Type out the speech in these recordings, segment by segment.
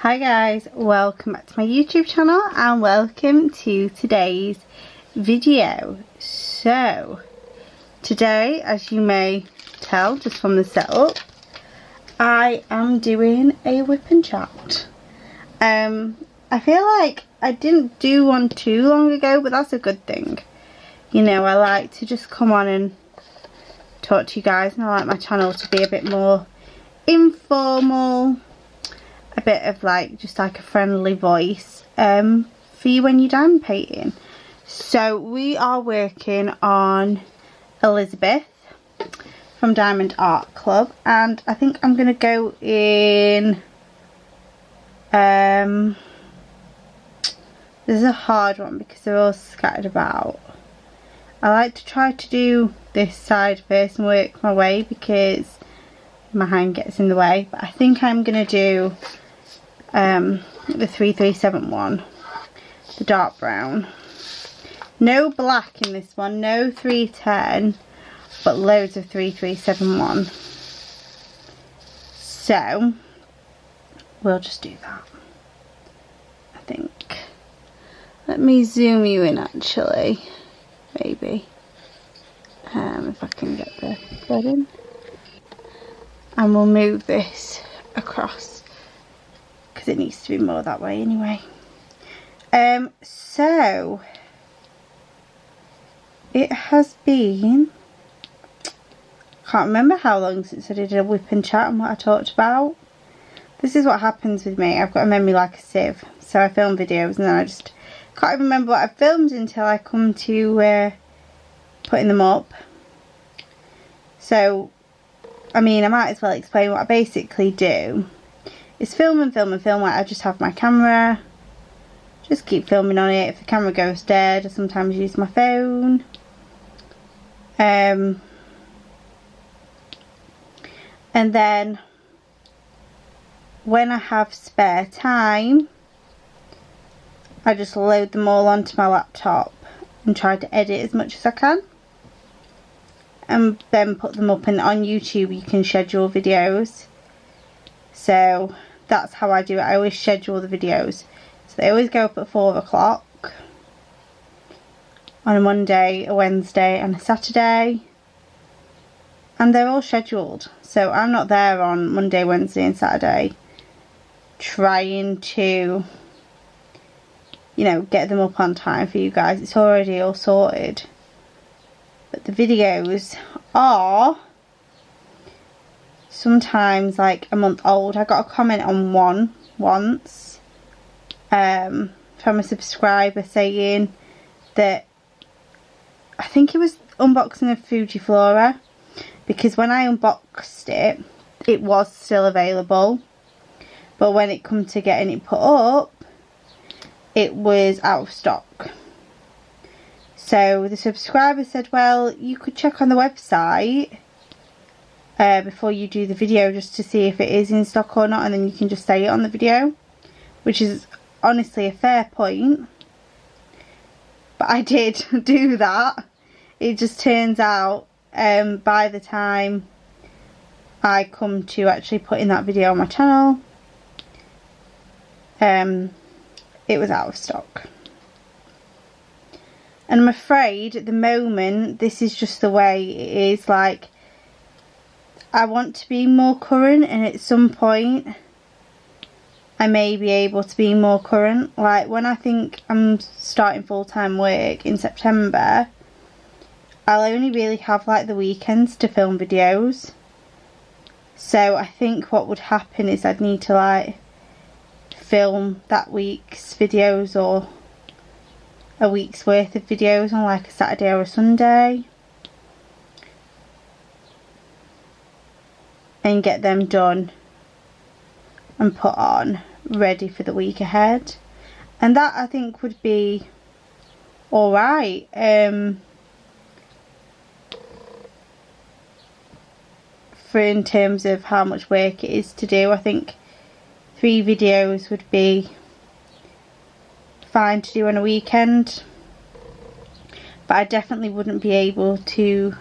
Hi guys, welcome back to my YouTube channel and welcome to today's video. So today, as you may tell just from the setup, I am doing a WIP and Chat. I feel like I didn't do one too long ago, but that's a good thing. You know, I like to just come on and talk to you guys, and I like my channel to be a bit more informal, a bit of like just like a friendly voice for you when you're diamond painting. So we are working on Elizabeth from Diamond Art Club, and I think I'm gonna go in this is a hard one because they're all scattered about. I like to try to do this side first and work my way because my hand gets in the way, but I think I'm gonna do the 3371, the dark brown. No black in this one, no 310, but loads of 3371. So we'll just do that, I think. Let me zoom you in actually, maybe, if I can get the button, and we'll move this across because it needs to be more that way anyway. So it has been, can't remember how long since I did a WIP and Chat and what I talked about. This is what happens with me. I've got a memory like a sieve, so I film videos and then I just can't even remember what I've filmed until I come to putting them up. So I mean, I might as well explain what I basically do. It's film and film and film. Like, I just have my camera, just keep filming on it. If the camera goes dead, I sometimes use my phone. And then when I have spare time, I just load them all onto my laptop and try to edit as much as I can, and then put them up. And on YouTube you can schedule videos, so that's how I do it. I always schedule the videos, so they always go up at 4 o'clock on a Monday, a Wednesday and a Saturday, and they're all scheduled. So I'm not there on Monday, Wednesday and Saturday trying to, you know, get them up on time for you guys. It's already all sorted. But the videos are sometimes like a month old. I got a comment on one once from a subscriber saying that, I think it was unboxing of Fujiflora, because when I unboxed it, it was still available, but when it come to getting it put up, it was out of stock. So the subscriber said, well, you could check on the website before you do the video just to see if it is in stock or not, and then you can just say it on the video, which is honestly a fair point. But I did do that. It just turns out by the time I come to actually putting that video on my channel, it was out of stock. And I'm afraid at the moment this is just the way it is. Like, I want to be more current, and at some point I may be able to be more current. Like, when I think I'm starting full-time work in September, I'll only really have like the weekends to film videos. So I think what would happen is I'd need to like film that week's videos, or a week's worth of videos on like a Saturday or a Sunday, and get them done and put on ready for the week ahead. And that, I think, would be alright. For in terms of how much work it is to do, I think 3 videos would be fine to do on a weekend, but I definitely wouldn't be able to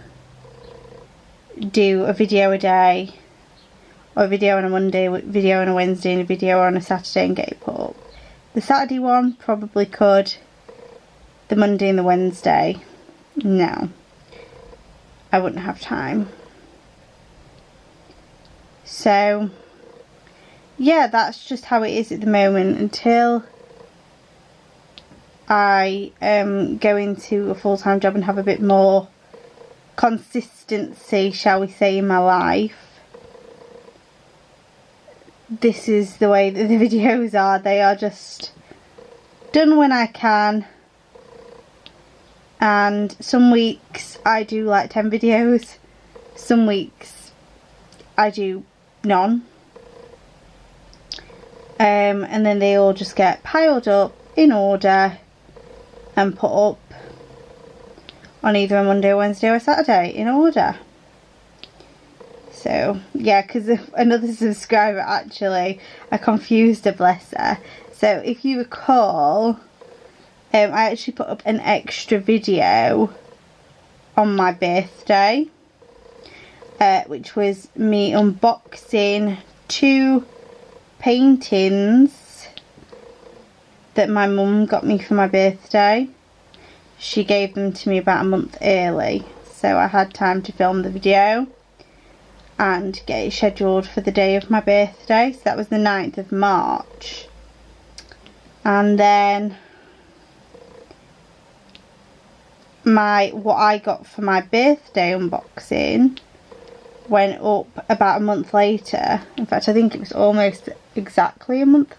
do a video a day or a video on a Monday, a video on a Wednesday and a video on a Saturday and get it put up. The Saturday one probably could. The Monday and the Wednesday, no, I wouldn't have time. So yeah, that's just how it is at the moment until I go into a full-time job and have a bit more consistency, shall we say, in my life. This is the way that the videos are. They are just done when I can, and some weeks I do like 10 videos, some weeks I do none, and then they all just get piled up in order and put up on either a Monday, Wednesday or Saturday in order. So yeah, because another subscriber, actually, I confused her, bless her. So if you recall, I actually put up an extra video on my birthday, which was me unboxing 2 paintings that my mum got me for my birthday. She gave them to me about a month early, so I had time to film the video and get it scheduled for the day of my birthday. So that was the 9th of March. And then what I got for my birthday unboxing went up about a month later. In fact, I think it was almost exactly a month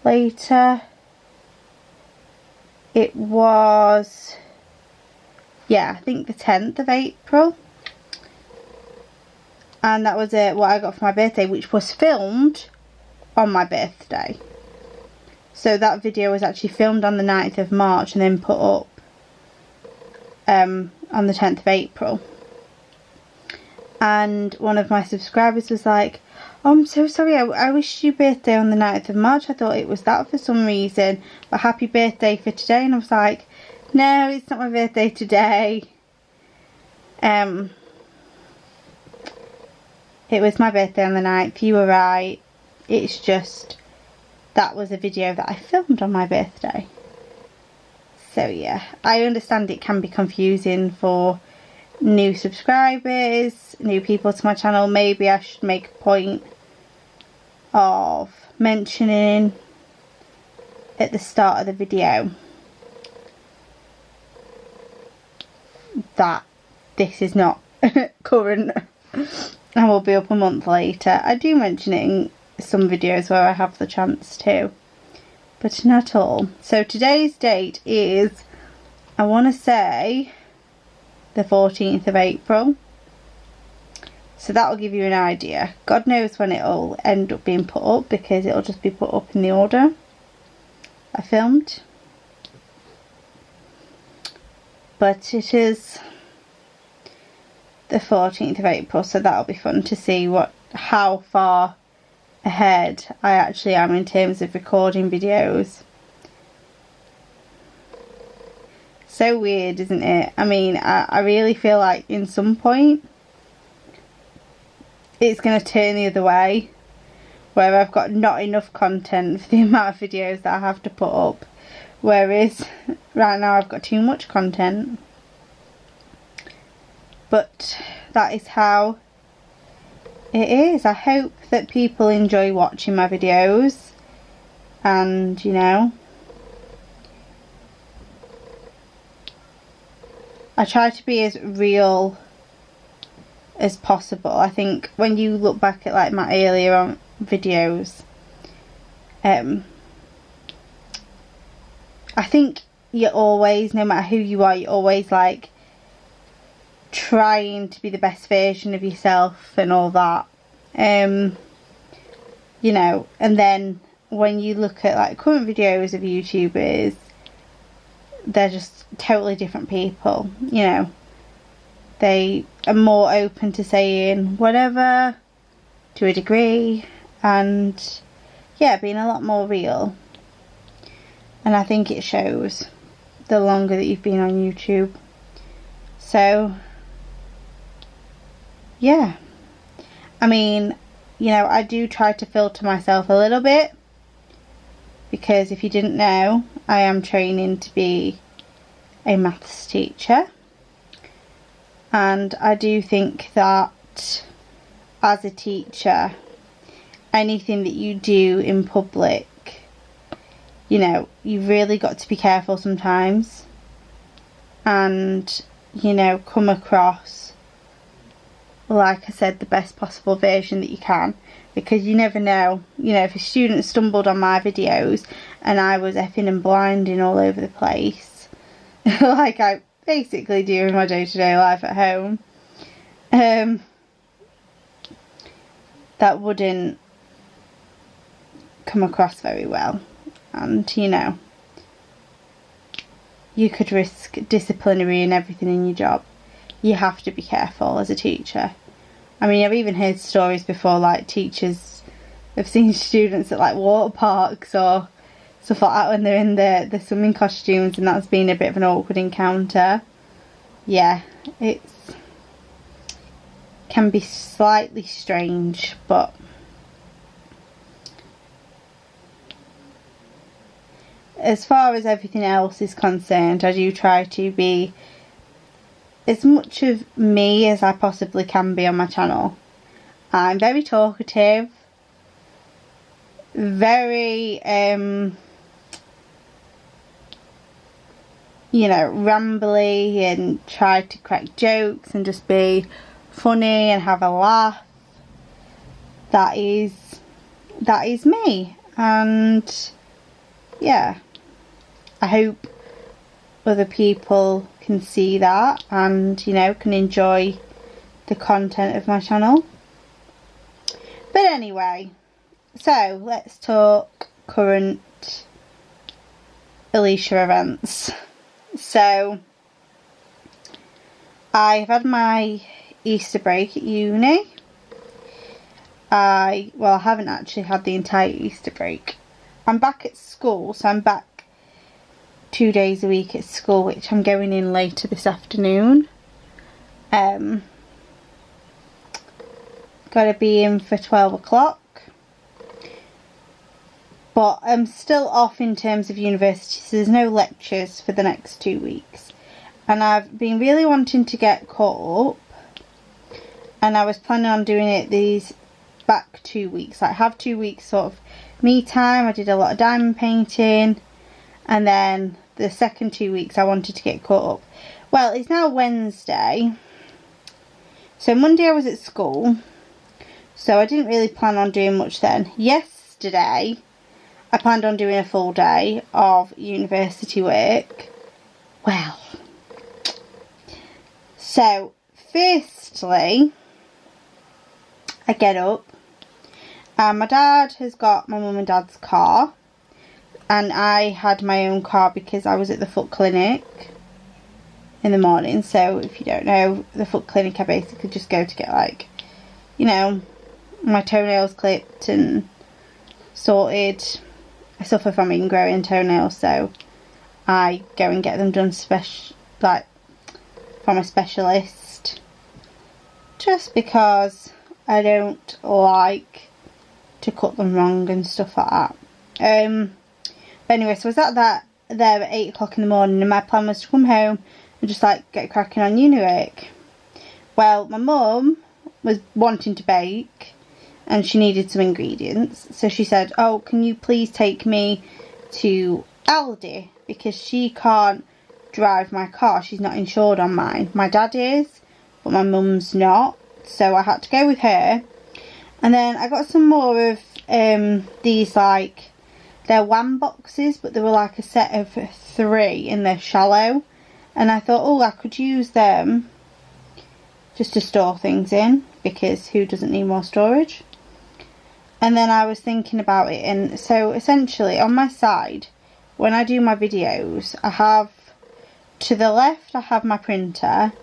later. It was, yeah, I think the 10th of April. And that was what I got for my birthday, which was filmed on my birthday. So that video was actually filmed on the 9th of March and then put up on the 10th of April. And one of my subscribers was like, "Oh, I'm so sorry, I wished you birthday on the 9th of March. I thought it was that for some reason, but happy birthday for today." And I was like, "No, it's not my birthday today. It was my birthday on the 9th, you were right. It's just, that was a video that I filmed on my birthday." So yeah, I understand it can be confusing for new subscribers, new people to my channel. Maybe I should make a point of mentioning at the start of the video that this is not current and will be up a month later. I do mention it in some videos where I have the chance to, but not all. So today's date is, I want to say, the 14th of April. So that will give you an idea. God knows when it'll end up being put up, because it'll just be put up in the order I filmed. But it is the 14th of April, so that'll be fun to see how far ahead I actually am in terms of recording videos. So weird, isn't it? I mean, I really feel like in some point it's going to turn the other way, where I've got not enough content for the amount of videos that I have to put up, whereas right now I've got too much content. But that is how it is. I hope that people enjoy watching my videos, and you know, I try to be as real as possible. I think when you look back at like my earlier on videos, I think you're always, no matter who you are, you're always like trying to be the best version of yourself and all that, you know. And then when you look at like current videos of YouTubers, they're just totally different people, you know. They are more open to saying whatever to a degree, and yeah, being a lot more real. And I think it shows the longer that you've been on YouTube. So yeah, I mean, you know, I do try to filter myself a little bit, because if you didn't know, I am training to be a maths teacher, and I do think that as a teacher, anything that you do in public, you know, you've really got to be careful sometimes, and, you know, come across, like I said, the best possible version that you can, because you never know, you know, if a student stumbled on my videos and I was effing and blinding all over the place, like I basically do in my day-to-day life at home, that wouldn't come across very well, and, you know, you could risk disciplinary and everything in your job. You have to be careful as a teacher. I mean, I've even heard stories before, like teachers have seen students at like water parks or stuff like that when they're in the swimming costumes, and that's been a bit of an awkward encounter. Yeah, it's can be slightly strange, but as far as everything else is concerned, I do try to be as much of me as I possibly can be on my channel. I'm very talkative, very you know, rambly, and try to crack jokes and just be funny and have a laugh. That is me, and yeah, I hope other people can see that and, you know, can enjoy the content of my channel. But anyway, so let's talk current Alicia events. So I've had my Easter break at uni. I haven't actually had the entire Easter break. I'm back at school, so I'm back 2 days a week at school, which I'm going in later this afternoon. Got to be in for 12 o'clock. But I'm still off in terms of university, so there's no lectures for the next 2 weeks. And I've been really wanting to get caught up, and I was planning on doing it these back 2 weeks. Like, have 2 weeks sort of me time. I did a lot of diamond painting, and then the second 2 weeks I wanted to get caught up. Well, it's now Wednesday, so Monday I was at school, so I didn't really plan on doing much then. Yesterday I planned on doing a full day of university work. Well, so firstly I get up, and my dad has got my mum and dad's car, and I had my own car because I was at the foot clinic in the morning. So if you don't know, the foot clinic, I basically just go to get, like, you know, my toenails clipped and sorted. I suffer from ingrowing toenails, so I go and get them done like from a specialist, just because I don't like to cut them wrong and stuff like that. But anyway, so I was at there at 8 o'clock in the morning, and my plan was to come home and just like get cracking on uni work. Well, my mum was wanting to bake and she needed some ingredients, so she said, oh, can you please take me to Aldi, because she can't drive my car, she's not insured on mine. My dad is, but my mum's not, so I had to go with her. And then I got some more of these, like, they're wham boxes, but they were like a set of 3 and they're shallow, and I thought, oh, I could use them just to store things in, because who doesn't need more storage? And then I was thinking about it, and so essentially on my side, when I do my videos, I have, to the left I have my printer,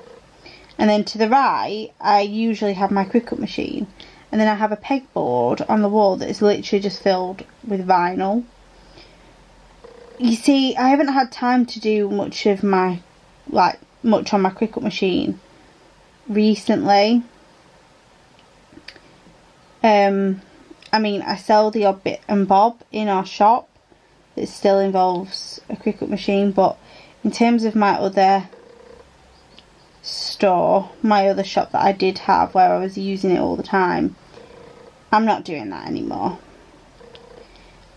and then to the right I usually have my Cricut machine, and then I have a pegboard on the wall that is literally just filled with vinyl. You see, I haven't had time to do much of my, like, much on my Cricut machine recently. I mean, I sell the odd bit and bob in our shop that still involves a Cricut machine, but in terms of my other store, my other shop that I did have where I was using it all the time, I'm not doing that anymore.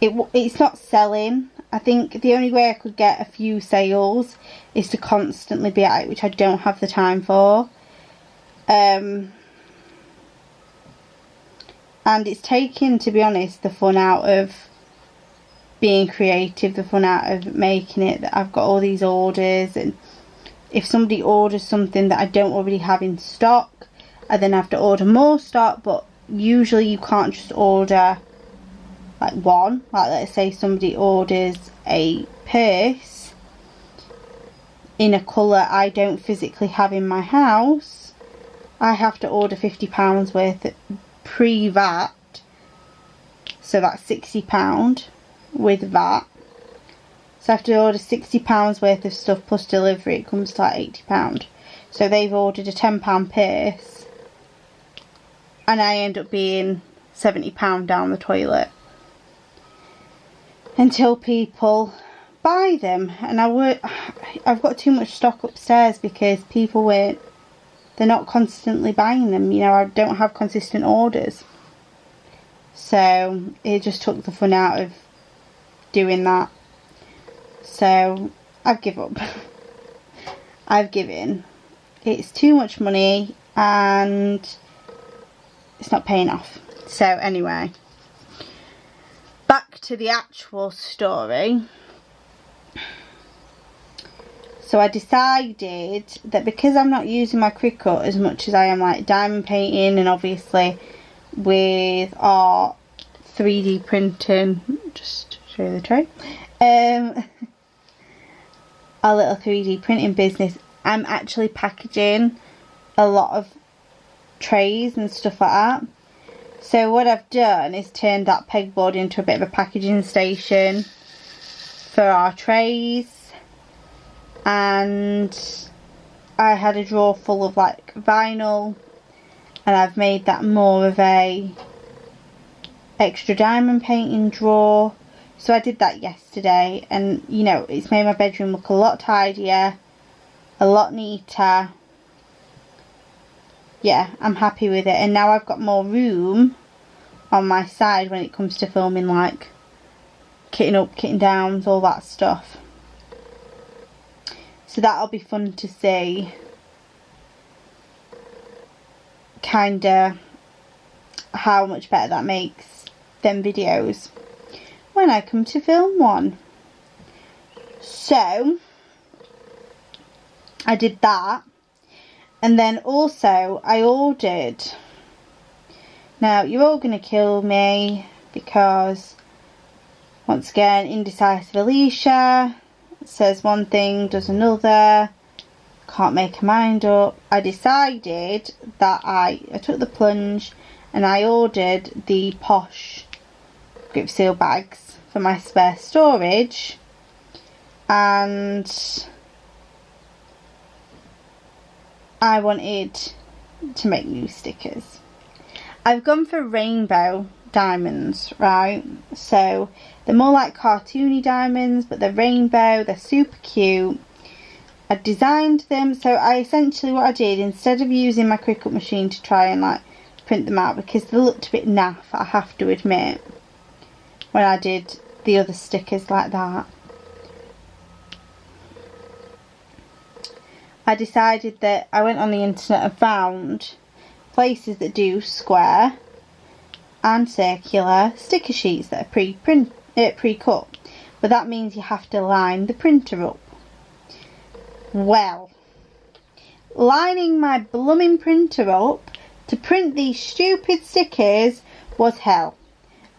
It's not selling. I think the only way I could get a few sales is to constantly be at it, which I don't have the time for. And it's taken, to be honest, the fun out of being creative, the fun out of making it, that I've got all these orders, and if somebody orders something that I don't already have in stock, I then have to order more stock. But usually you can't just order like one. Like, let's say somebody orders a purse in a colour I don't physically have in my house, I have to order £50 worth pre-VAT, so that's £60 with VAT. So I have to order £60 worth of stuff plus delivery. It comes to like £80. So they've ordered a £10 purse and I end up being £70 down the toilet until people buy them. And I've got too much stock upstairs because people they're not constantly buying them. You know, I don't have consistent orders. So it just took the fun out of doing that. So I've given up. I've given. It's too much money and it's not paying off. So anyway, back to the actual story. So I decided that because I'm not using my Cricut as much as I am like diamond painting, and obviously with our 3D printing, just show you the tray, our little 3D printing business, I'm actually packaging a lot of trays and stuff like that. So what I've done is turned that pegboard into a bit of a packaging station for our trays. And I had a drawer full of like vinyl, and I've made that more of a extra diamond painting drawer. So I did that yesterday, and you know, it's made my bedroom look a lot tidier, a lot neater. Yeah, I'm happy with it. And now I've got more room on my side when it comes to filming, like kitting up, kitting downs, all that stuff. So that'll be fun to see, kinda how much better that makes them videos when I come to film one. So I did that, and then also I ordered, now you're all gonna kill me because once again, indecisive Alicia says one thing, does another, can't make her mind up. I decided that I took the plunge and I ordered the Posh grip seal bags for my spare storage, and I wanted to make new stickers. I've gone for rainbow diamonds, right? So they're more like cartoony diamonds, but they're rainbow, they're super cute. I designed them, so what I did, instead of using my Cricut machine to try and like print them out, because they looked a bit naff, I have to admit, when I did the other stickers like that, I decided that I went on the internet and found places that do square and circular sticker sheets that are pre-cut, but that means you have to line the printer up. Well, lining my blooming printer up to print these stupid stickers was hell.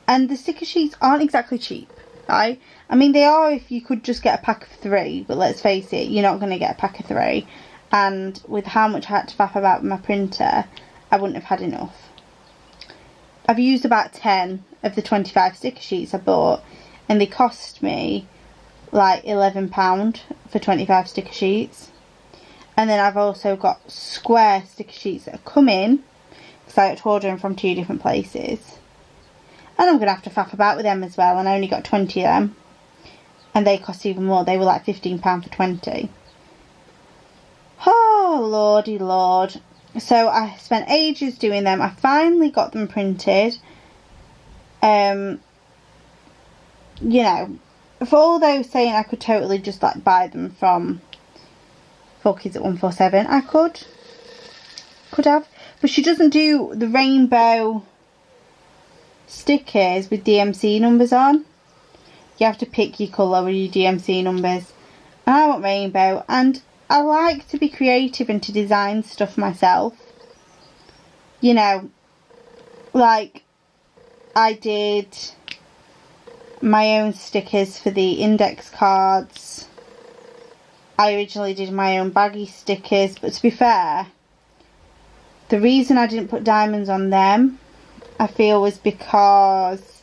And the sticker sheets aren't exactly cheap, right? I mean, they are if you could just get a pack of 3, but let's face it, you're not going to get a pack of 3. And with how much I had to faff about my printer, I wouldn't have had enough. I've used about 10 of the 25 sticker sheets I bought, and they cost me like £11 for 25 sticker sheets. And then I've also got square sticker sheets that are coming because I had to order them from 2 different places. And I'm going to have to faff about with them as well, and I only got 20 of them. And they cost even more. They were like £15 for 20. Oh, lordy lord. So I spent ages doing them. I finally got them printed. You know, for all those saying I could totally just like buy them from 4Kids at 147, I could have. But she doesn't do the rainbow stickers with DMC numbers on. You have to pick your colour with your DMC numbers. And I want rainbow, and I like to be creative and to design stuff myself. You know, like I did my own stickers for the index cards. I originally did my own baggy stickers, but to be fair, the reason I didn't put diamonds on them, I feel, was because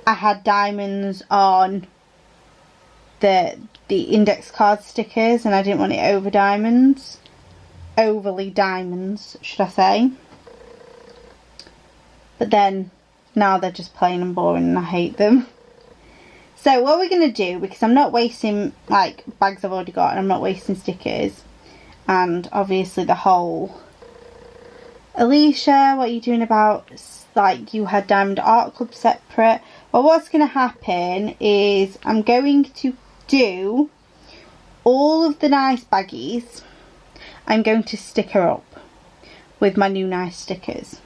I had diamonds on the index card stickers, and I didn't want it overly diamonds, should I say. But then now they're just plain and boring and I hate them. So what we're going to do, because I'm not wasting like bags I've already got, and I'm not wasting stickers, and obviously the whole Alicia, what are you doing about like you had Diamond Art Club separate? Well, what's going to happen is I'm going to do all of the nice baggies. I'm going to stick her up with my new nice stickers.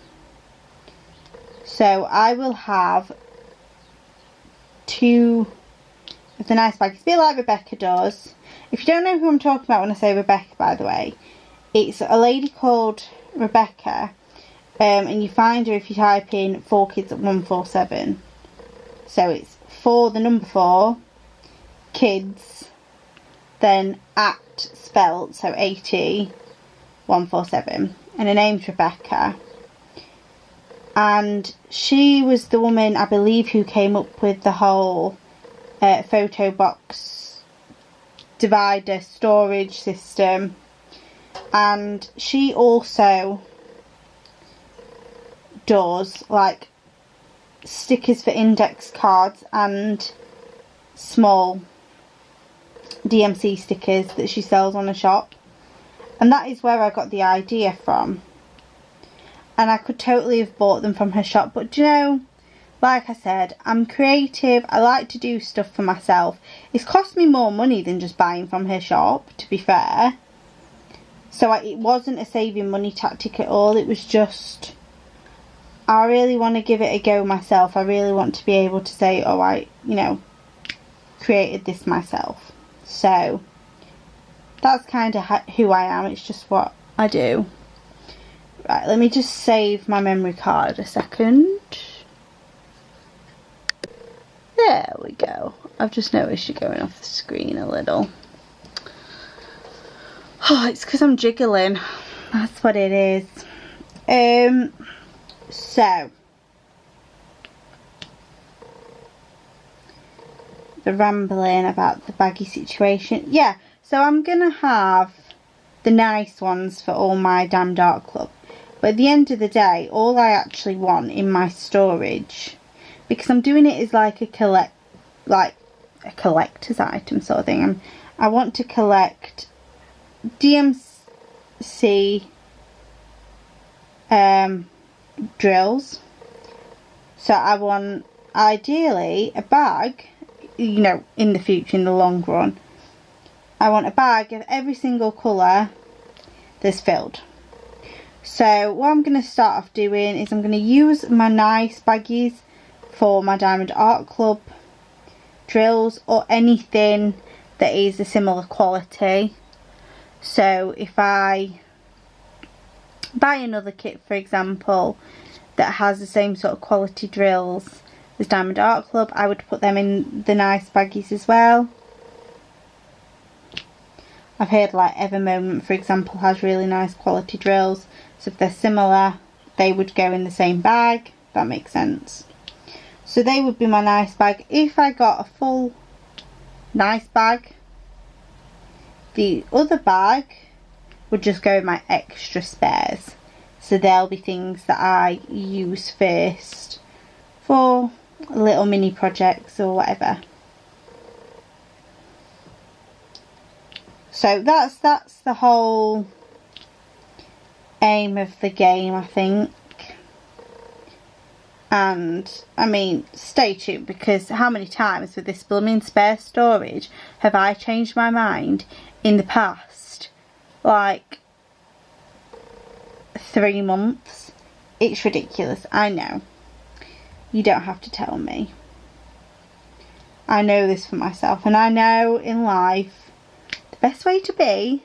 So I will have 2 of the nice baggies, a bit like Rebecca does. If you don't know who I'm talking about when I say Rebecca, by the way, it's a lady called Rebecca, and you find her if you type in 4Kids at 147. So it's 4, the number 4, kids, then at spelt, so 147, and her name's Rebecca. And she was the woman, I believe, who came up with the whole photo box divider storage system. And she also does like stickers for index cards and small DMC stickers that she sells on a shop. And that is where I got the idea from. And I could totally have bought them from her shop, but you know, like I said, I'm creative. I like to do stuff for myself. It's cost me more money than just buying from her shop, to be fair. So it wasn't a saving money tactic at all. It was just, I really want to give it a go myself. I really want to be able to say, oh, I, you know, created this myself. So that's kind of who I am. It's just what I do. Right, let me just save my memory card a second. There we go. I've just noticed you're going off the screen a little. Oh, it's because I'm jiggling. That's what it is. So the rambling about the baggy situation. Yeah, so I'm gonna have the nice ones for all my Diamond Art Club. But at the end of the day, all I actually want in my storage, because I'm doing it as like a collector's item sort of thing. I want to collect DMC drills. So I want ideally a bag, you know, in the future, in the long run. I want a bag of every single colour that's filled. So what I'm going to start off doing is I'm going to use my nice baggies for my Diamond Art Club drills, or anything that is a similar quality. So if I buy another kit, for example, that has the same sort of quality drills as Diamond Art Club, I would put them in the nice baggies as well. I've heard like Ever Moment, for example, has really nice quality drills. So if they're similar, they would go in the same bag. That makes sense. So they would be my nice bag. If I got a full nice bag, the other bag would just go in my extra spares. So there'll be things that I use first for little mini projects or whatever. So that's the whole aim of the game, I think. And I mean, stay tuned, because how many times with this blooming spare storage have I changed my mind in the past, like 3 months? It's ridiculous. I know. You don't have to tell me. I know this for myself, and I know in life the best way to be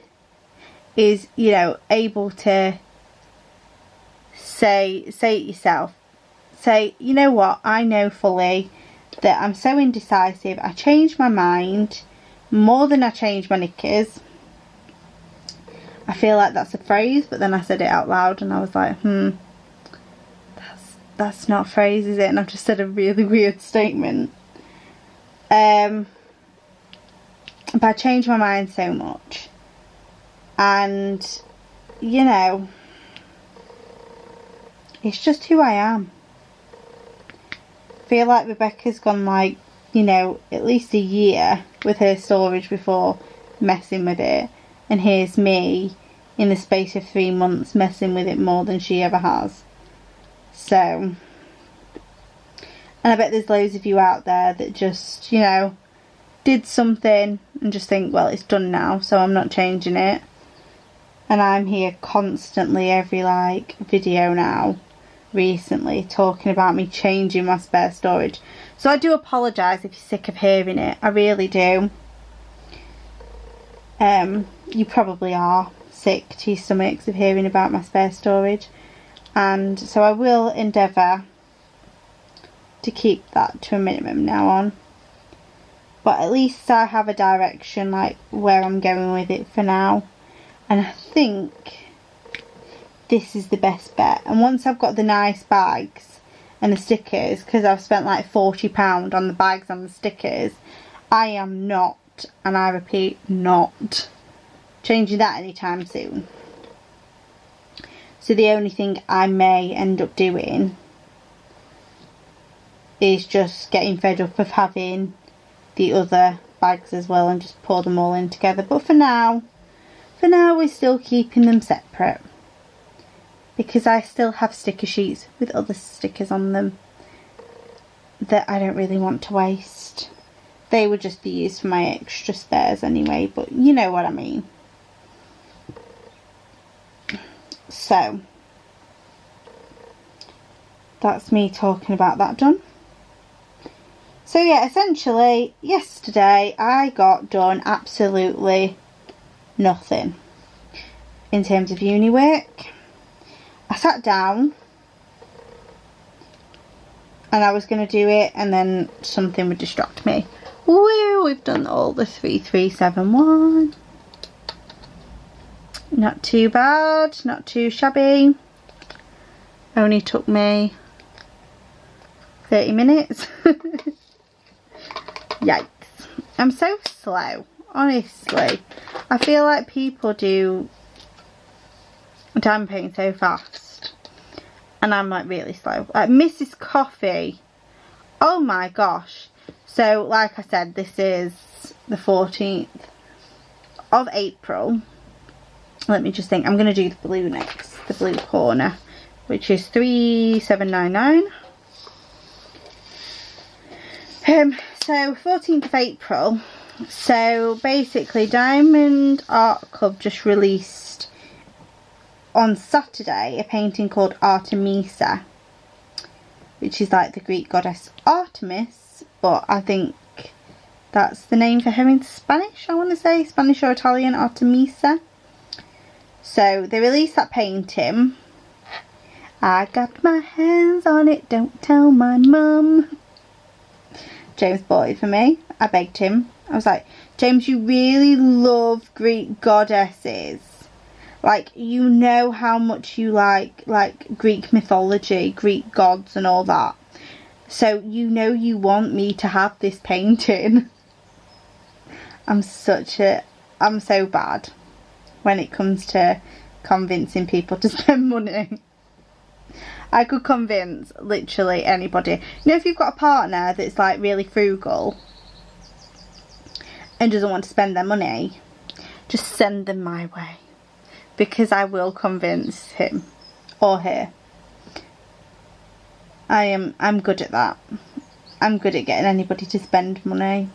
is, you know, able to say it yourself. Say, you know what, I know fully that I'm so indecisive. I changed my mind more than I changed my knickers. I feel like that's a phrase, but then I said it out loud and I was like, that's not a phrase, is it? And I've just said a really weird statement. But I changed my mind so much. And, you know, it's just who I am. I feel like Rebecca's gone, like, you know, at least a year with her storage before messing with it, and here's me in the space of 3 months messing with it more than she ever has. So, and I bet there's loads of you out there that just, you know, did something and just think, well, it's done now, so I'm not changing it. And I'm here constantly, every like video now recently, talking about me changing my spare storage. So I do apologise if you're sick of hearing it. I really do. You probably are sick to your stomachs of hearing about my spare storage, and so I will endeavour to keep that to a minimum now on. But at least I have a direction, like where I'm going with it for now, and I think this is the best bet. And once I've got the nice bags and the stickers, because I've spent like £40 on the bags and the stickers, I am not, and I repeat, not changing that anytime soon. So the only thing I may end up doing is just getting fed up of having the other bags as well and just pour them all in together. But for now we're still keeping them separate, because I still have sticker sheets with other stickers on them that I don't really want to waste. They would just be used for my extra spares anyway, but you know what I mean. So that's me talking about that done. So yeah, essentially yesterday I got done absolutely nothing in terms of uni work. I sat down and I was going to do it, and then something would distract me. Woo, we've done all the 3371. Not too bad, not too shabby. Only took me 30 minutes. Yikes. I'm so slow, honestly. I feel like people do damping so fast, and I'm like really slow. Like Mrs. Coffee, oh my gosh. So like I said, this is the 14th of April. Let me just think. I'm going to do the blue next, the blue corner, which is 3799. So 14th of April. So basically Diamond Art Club just released on Saturday a painting called Artemisa, which is like the Greek goddess Artemis, but I think that's the name for her in Spanish, I want to say, Spanish or Italian, Artemisa. So they released that painting. I got my hands on it, don't tell my mum. James bought it for me. I begged him. I was like, James, you really love Greek goddesses. Like, you know how much you like Greek mythology, Greek gods and all that. So you know you want me to have this painting. I'm so bad when it comes to convincing people to spend money. I could convince literally anybody. You know, if you've got a partner that's like really frugal and doesn't want to spend their money, just send them my way, because I will convince him or her. I'm good at that. I'm good at getting anybody to spend money.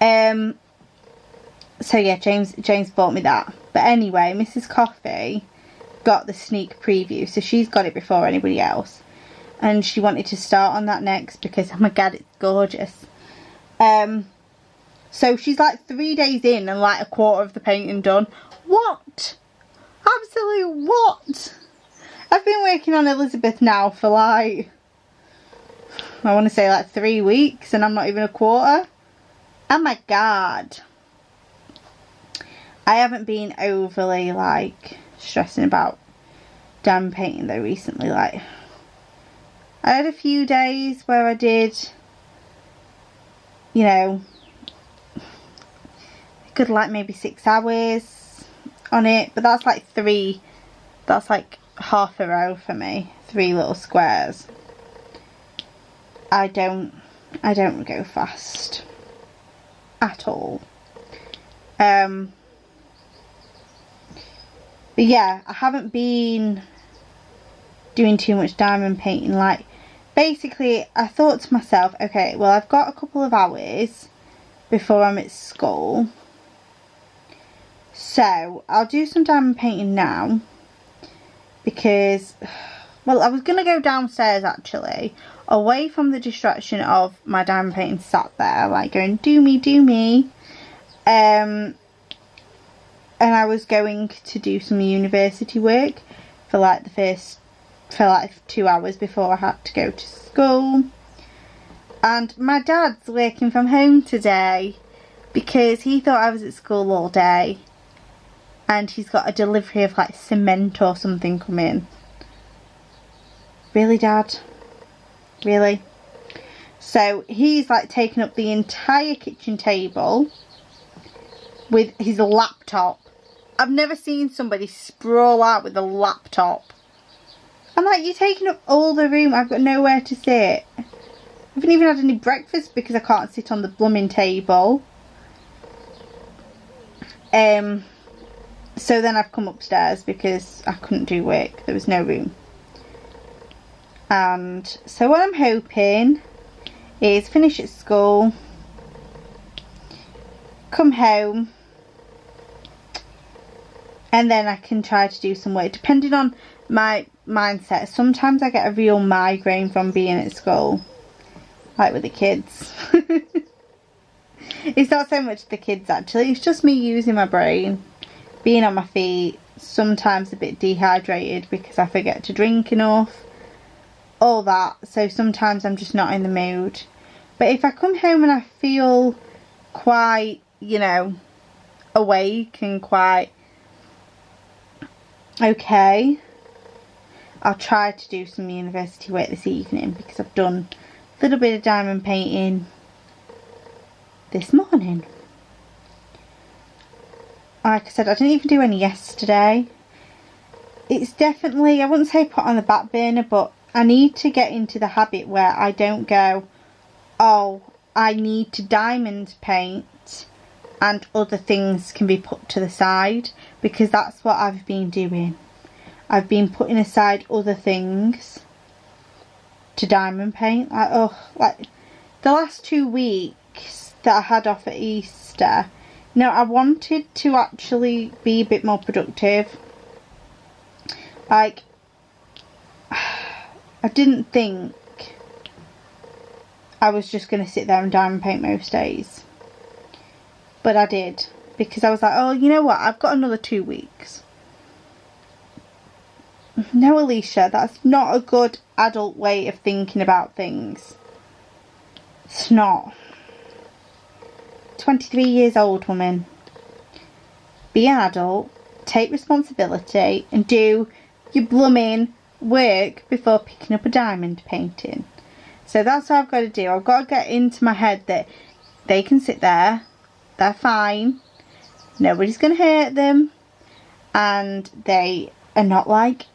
So yeah, James bought me that. But anyway, Mrs. Coffee got the sneak preview, so she's got it before anybody else, and she wanted to start on that next because, oh my god, it's gorgeous. So she's like 3 days in and like a quarter of the painting done. What? Absolutely what? I've been working on Elizabeth now for like, I want to say like 3 weeks, and I'm not even a quarter. Oh my god. I haven't been overly like stressing about diamond painting though recently. Like, I had a few days where I did, you know, I could like maybe 6 hours on it, but that's like half a row for me, 3 little squares. I don't go fast at all. But yeah, I haven't been doing too much diamond painting. Like, basically, I thought to myself, okay, well, I've got a couple of hours before I'm at school, so I'll do some diamond painting now, because, well, I was going to go downstairs actually, away from the distraction of my diamond painting sat there, like going, do me. And I was going to do some university work for like 2 hours before I had to go to school. And my dad's working from home today because he thought I was at school all day, and he's got a delivery of like cement or something coming. Really, Dad? Really? So he's like taken up the entire kitchen table with his laptop. I've never seen somebody sprawl out with a laptop. I'm like, you're taking up all the room. I've got nowhere to sit. I haven't even had any breakfast because I can't sit on the blooming table. So then I've come upstairs because I couldn't do work. There was no room. And so what I'm hoping is finish at school, come home, and then I can try to do some work, depending on my mindset. Sometimes I get a real migraine from being at school, like with the kids. It's not so much the kids actually, it's just me using my brain, being on my feet, sometimes a bit dehydrated because I forget to drink enough, all that. So sometimes I'm just not in the mood. But if I come home and I feel quite, you know, awake and quite okay, I'll try to do some university work this evening, because I've done a little bit of diamond painting this morning. Like I said, I didn't even do any yesterday. It's definitely, I wouldn't say put on the back burner, but I need to get into the habit where I don't go, oh, I need to diamond paint and other things can be put to the side, because that's what I've been doing. I've been putting aside other things to diamond paint. Like the last 2 weeks that I had off at Easter, you know, I wanted to actually be a bit more productive. Like, I didn't think I was just going to sit there and diamond paint most days. But I did, because I was like, oh, you know what, I've got another 2 weeks. No, Alicia, that's not a good adult way of thinking about things. It's not. 23 years old, woman. Be an adult, take responsibility, and do your blooming work before picking up a diamond painting. So that's what I've got to do. I've got to get into my head that they can sit there, they're fine, nobody's going to hurt them, and they are not like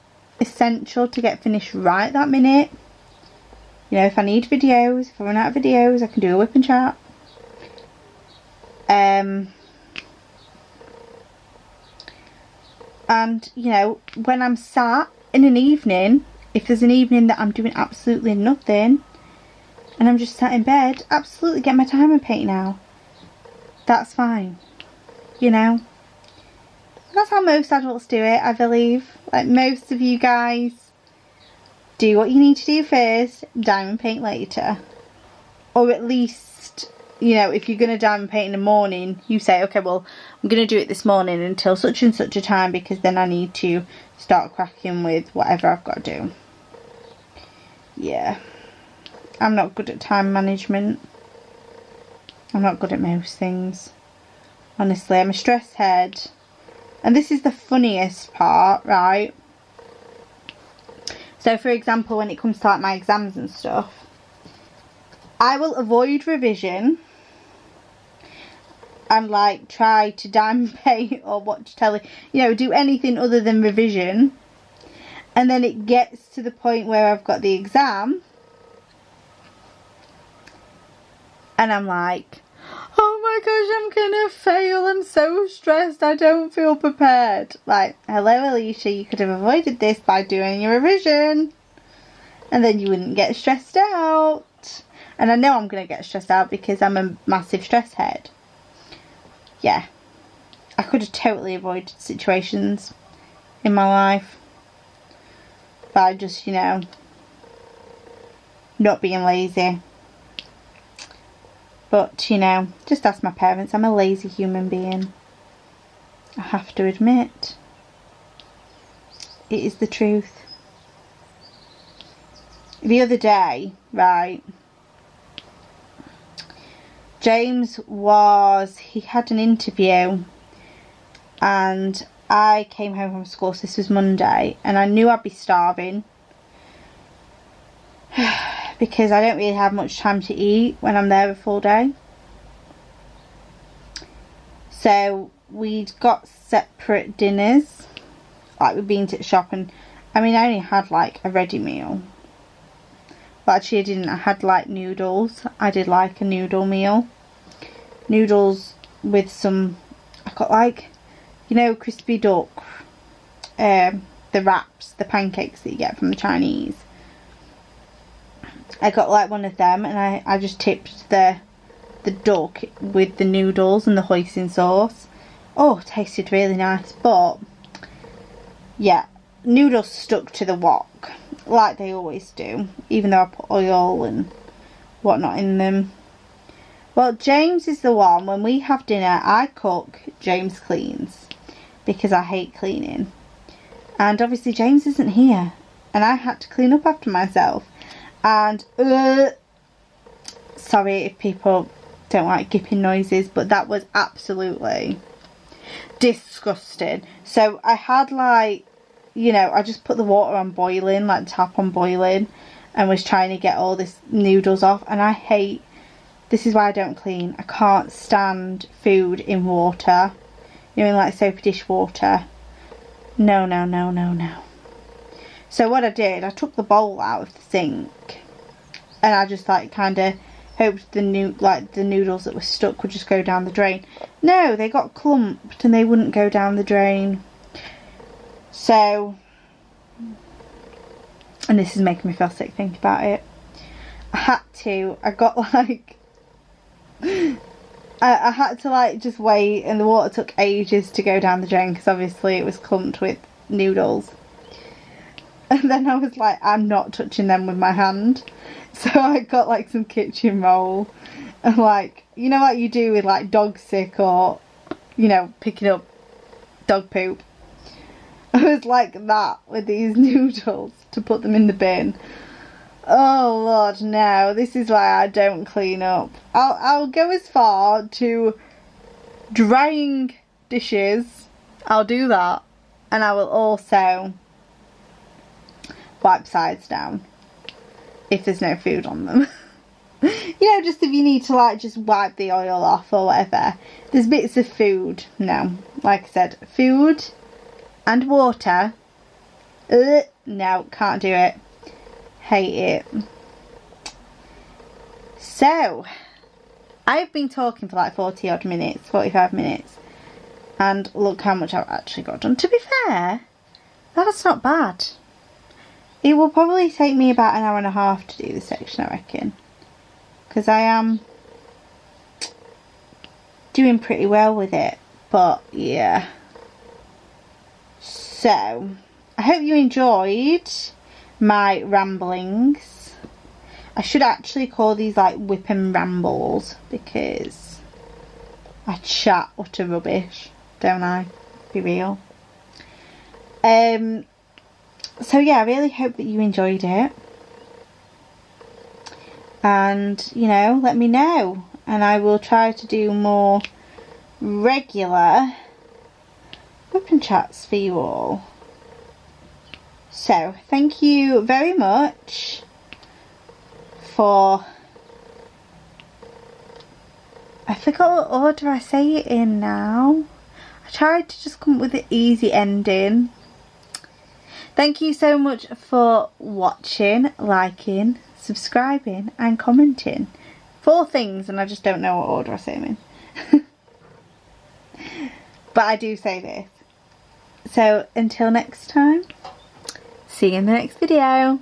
essential to get finished right that minute. You know, if I need videos, if I run out of videos, I can do a WIP and Chat. And, you know, when I'm sat in an evening, if there's an evening that I'm doing absolutely nothing, and I'm just sat in bed, absolutely get my time and paint now. That's fine. You know? That's how most adults do it, I believe. Like, most of you guys do what you need to do first, diamond paint later. Or at least, you know, if you're going to diamond paint in the morning, you say, okay, well, I'm going to do it this morning until such and such a time, because then I need to start cracking with whatever I've got to do. Yeah. I'm not good at time management. I'm not good at most things. Honestly, I'm a stress head. And this is the funniest part, right? So, for example, when it comes to like my exams and stuff, I will avoid revision and like try to diamond paint or watch telly, you know, do anything other than revision. And then it gets to the point where I've got the exam and I'm like, oh my gosh, I'm gonna fail, I'm so stressed, I don't feel prepared. Like, hello Alicia, you could have avoided this by doing your revision and then you wouldn't get stressed out. And I know I'm gonna get stressed out because I'm a massive stress head. Yeah, I could have totally avoided situations in my life by just, you know, not being lazy. But, you know, just ask my parents. I'm a lazy human being. I have to admit. It is the truth. The other day, right, James he had an interview and I came home from school, so this was Monday, and I knew I'd be starving because I don't really have much time to eat when I'm there a full day. So we'd got separate dinners, like we'd been to the shop, and I mean I only had like a ready meal. But actually I didn't, I had like noodles. I did like a noodle meal. Noodles with some, I got like, you know, crispy duck, the wraps, the pancakes that you get from the Chinese. I got like one of them, and I just tipped the duck with the noodles and the hoisin sauce. Oh, it tasted really nice. But yeah, noodles stuck to the wok like they always do, even though I put oil and whatnot in them. Well, James is the one, when we have dinner, I cook, James cleans, because I hate cleaning. And obviously James isn't here, and I had to clean up after myself. And sorry if people don't like gipping noises, but that was absolutely disgusting. So I had like, you know, I just put the water on boiling, like the tap on boiling, and was trying to get all this noodles off. And I hate, this is why I don't clean, I can't stand food in water, you know, in like soapy dish water. No, no, no, no, no. So what I did, I took the bowl out of the sink and I just like kind of hoped the noodles that were stuck would just go down the drain. No, they got clumped and they wouldn't go down the drain. So, and this is making me feel sick thinking about it. I got like, I had to like just wait, and the water took ages to go down the drain because obviously it was clumped with noodles. And then I was like, I'm not touching them with my hand. So I got like some kitchen roll and like, you know, like you do with like dog sick or, you know, picking up dog poop. I was like that with these noodles to put them in the bin. Oh Lord, no, this is why I don't clean up. I'll go as far to drying dishes. I'll do that. And I will also wipe sides down if there's no food on them. You know, just if you need to like just wipe the oil off or whatever. There's bits of food. No, like I said, food and water. no, can't do it. Hate it. So, I've been talking for like 40 odd minutes, 45 minutes. And look how much I've actually got done. To be fair, that's not bad. It will probably take me about an hour and a half to do this section, I reckon. Because I am doing pretty well with it. But, yeah. So, I hope you enjoyed my ramblings. I should actually call these like WIP and Rambles, because I chat utter rubbish, don't I? Be real. So yeah, I really hope that you enjoyed it. And, you know, let me know. And I will try to do more regular WIP and Chats for you all. So, thank you very much for... I forgot what order I say it in now. I tried to just come up with an easy ending. Thank you so much for watching, liking, subscribing and commenting. 4 things, and I just don't know what order I say them in. But I do say this. So until next time, see you in the next video.